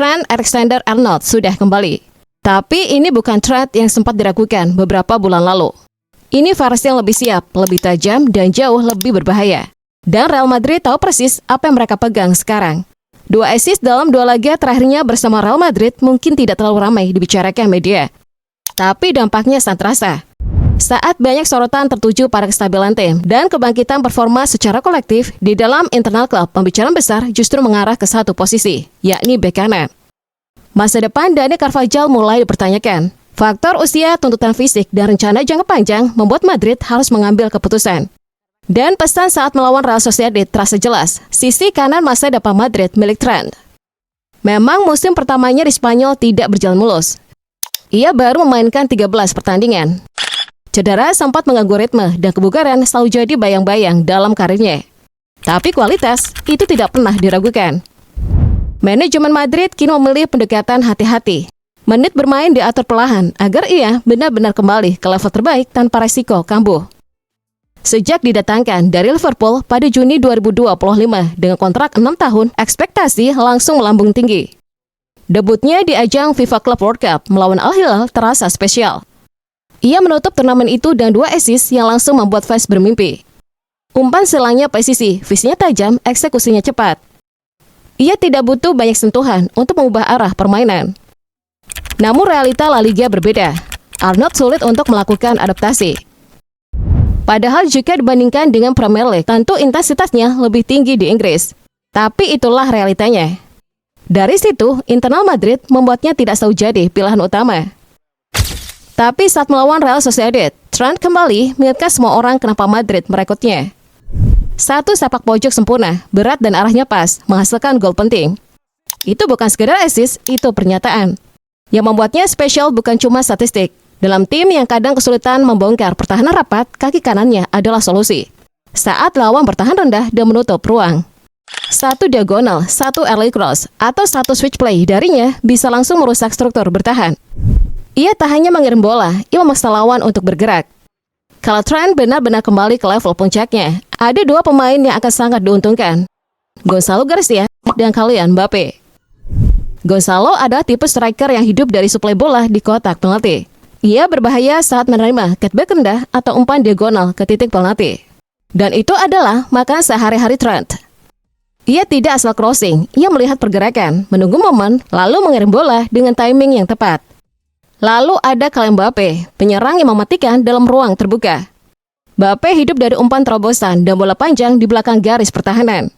Trent Alexander-Arnold sudah kembali. Tapi ini bukan Trent yang sempat diragukan beberapa bulan lalu. Ini versi yang lebih siap, lebih tajam, dan jauh lebih berbahaya. Dan Real Madrid tahu persis apa yang mereka pegang sekarang. 2 assist dalam 2 laga terakhirnya bersama Real Madrid mungkin tidak terlalu ramai dibicarakan media. Tapi dampaknya sangat terasa. Saat banyak sorotan tertuju pada kestabilan tim dan kebangkitan performa secara kolektif di dalam internal klub, pembicaraan besar justru mengarah ke satu posisi, yakni bek kanan. Masa depan Dani Carvajal mulai dipertanyakan. Faktor usia, tuntutan fisik, dan rencana jangka panjang membuat Madrid harus mengambil keputusan. Dan pesan saat melawan Real Sociedad terasa jelas, sisi kanan masa depan Madrid milik Trent. Memang musim pertamanya di Spanyol tidak berjalan mulus. Ia baru memainkan 13 pertandingan. Cedera sempat mengganggu ritme dan kebugaran selalu jadi bayang-bayang dalam karirnya. Tapi kualitas itu tidak pernah diragukan. Manajemen Madrid kini memilih pendekatan hati-hati. Menit bermain diatur perlahan agar ia benar-benar kembali ke level terbaik tanpa resiko kambuh. Sejak didatangkan dari Liverpool pada Juni 2025 dengan kontrak 6 tahun, ekspektasi langsung melambung tinggi. Debutnya di ajang FIFA Club World Cup melawan Al Hilal terasa spesial. Ia menutup turnamen itu dengan 2 assist yang langsung membuat fans bermimpi. Umpan silangnya presisi, visinya tajam, eksekusinya cepat. Ia tidak butuh banyak sentuhan untuk mengubah arah permainan. Namun realita La Liga berbeda. Arnold sulit untuk melakukan adaptasi. Padahal jika dibandingkan dengan Premier League, tentu intensitasnya lebih tinggi di Inggris. Tapi itulah realitanya. Dari situ, internal Madrid membuatnya tidak selalu jadi pilihan utama. Tapi saat melawan Real Sociedad, Trent kembali mengingatkan semua orang kenapa Madrid merekrutnya. Satu sepak pojok sempurna, berat dan arahnya pas, menghasilkan gol penting. Itu bukan sekedar assist, itu pernyataan. Yang membuatnya spesial bukan cuma statistik. Dalam tim yang kadang kesulitan membongkar pertahanan rapat, kaki kanannya adalah solusi. Saat lawan bertahan rendah dan menutup ruang. Satu diagonal, satu early cross, atau satu switch play darinya bisa langsung merusak struktur bertahan. Ia tak hanya mengirim bola, ia memaksa lawan untuk bergerak. Kalau Trent benar-benar kembali ke level puncaknya, ada 2 pemain yang akan sangat diuntungkan. Gonzalo Garcia dan Kylian Mbappe. Gonzalo adalah tipe striker yang hidup dari suplai bola di kotak penalti. Ia berbahaya saat menerima cutback rendah atau umpan diagonal ke titik penalti. Dan itu adalah makan sehari-hari Trent. Ia tidak asal crossing, ia melihat pergerakan, menunggu momen, lalu mengirim bola dengan timing yang tepat. Lalu ada Kylian Mbappe, penyerang yang mematikan dalam ruang terbuka. Mbappe hidup dari umpan terobosan dan bola panjang di belakang garis pertahanan.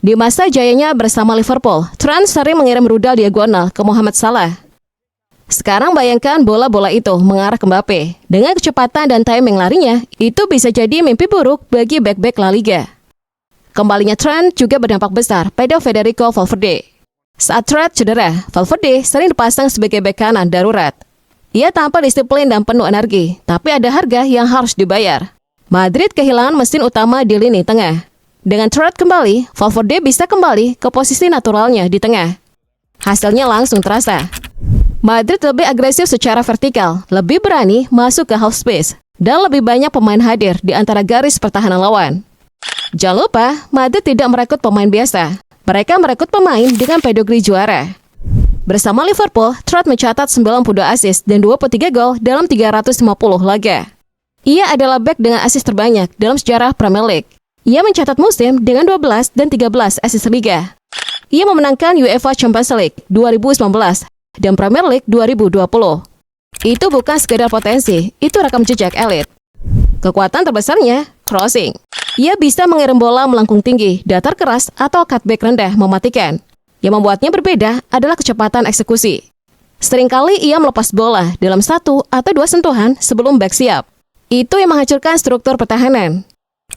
Di masa jayanya bersama Liverpool, Trent sering mengirim rudal diagonal ke Mohamed Salah. Sekarang bayangkan bola-bola itu mengarah ke Mbappe. Dengan kecepatan dan timing larinya, itu bisa jadi mimpi buruk bagi bek-bek La Liga. Kembalinya Trent juga berdampak besar pada Federico Valverde. Saat Trent cedera, Valverde sering dipasang sebagai bek kanan darurat. Ia tampak disiplin dan penuh energi, tapi ada harga yang harus dibayar. Madrid kehilangan mesin utama di lini tengah. Dengan Trent kembali, Valverde bisa kembali ke posisi naturalnya di tengah. Hasilnya langsung terasa. Madrid lebih agresif secara vertikal, lebih berani masuk ke half space, dan lebih banyak pemain hadir di antara garis pertahanan lawan. Jangan lupa, Madrid tidak merekrut pemain biasa. Mereka merekrut pemain dengan pedigree juara. Bersama Liverpool, Trent mencatat 92 assist dan 23 gol dalam 350 laga. Ia adalah bek dengan assist terbanyak dalam sejarah Premier League. Ia mencatat musim dengan 12 dan 13 assist liga. Ia memenangkan UEFA Champions League 2019 dan Premier League 2020. Itu bukan sekedar potensi, itu rekam jejak elit. Kekuatan terbesarnya, crossing. Ia bisa mengirim bola melengkung tinggi, datar keras, atau cutback rendah mematikan. Yang membuatnya berbeda adalah kecepatan eksekusi. Seringkali ia melepas bola dalam 1 atau 2 sentuhan sebelum back siap. Itu yang menghancurkan struktur pertahanan.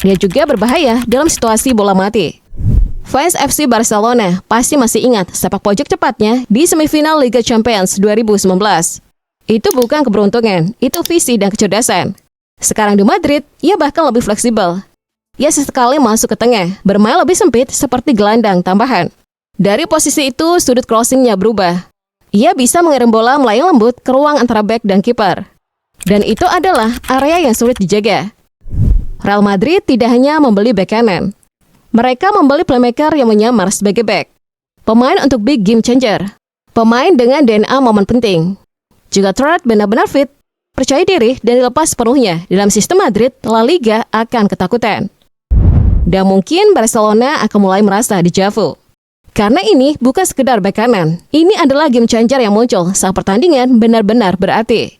Dia juga berbahaya dalam situasi bola mati. Fans FC Barcelona pasti masih ingat sepak pojok cepatnya di semifinal Liga Champions 2019. Itu bukan keberuntungan, itu visi dan kecerdasan. Sekarang di Madrid, ia bahkan lebih fleksibel. Ia sesekali masuk ke tengah, bermain lebih sempit seperti gelandang tambahan. Dari posisi itu, sudut crossingnya berubah. Ia bisa mengirim bola melayang lembut ke ruang antara bek dan kiper. Dan itu adalah area yang sulit dijaga. Real Madrid tidak hanya membeli bek kanan. Mereka membeli playmaker yang menyamar sebagai bek. Pemain untuk big game changer. Pemain dengan DNA momen penting. Jika Troyes benar-benar fit, percaya diri, dan dilepas sepenuhnya dalam sistem Madrid, La Liga akan ketakutan. Dan mungkin Barcelona akan mulai merasa dejavu. Karena ini bukan sekedar bek kanan, ini adalah game changer yang muncul saat pertandingan benar-benar berarti.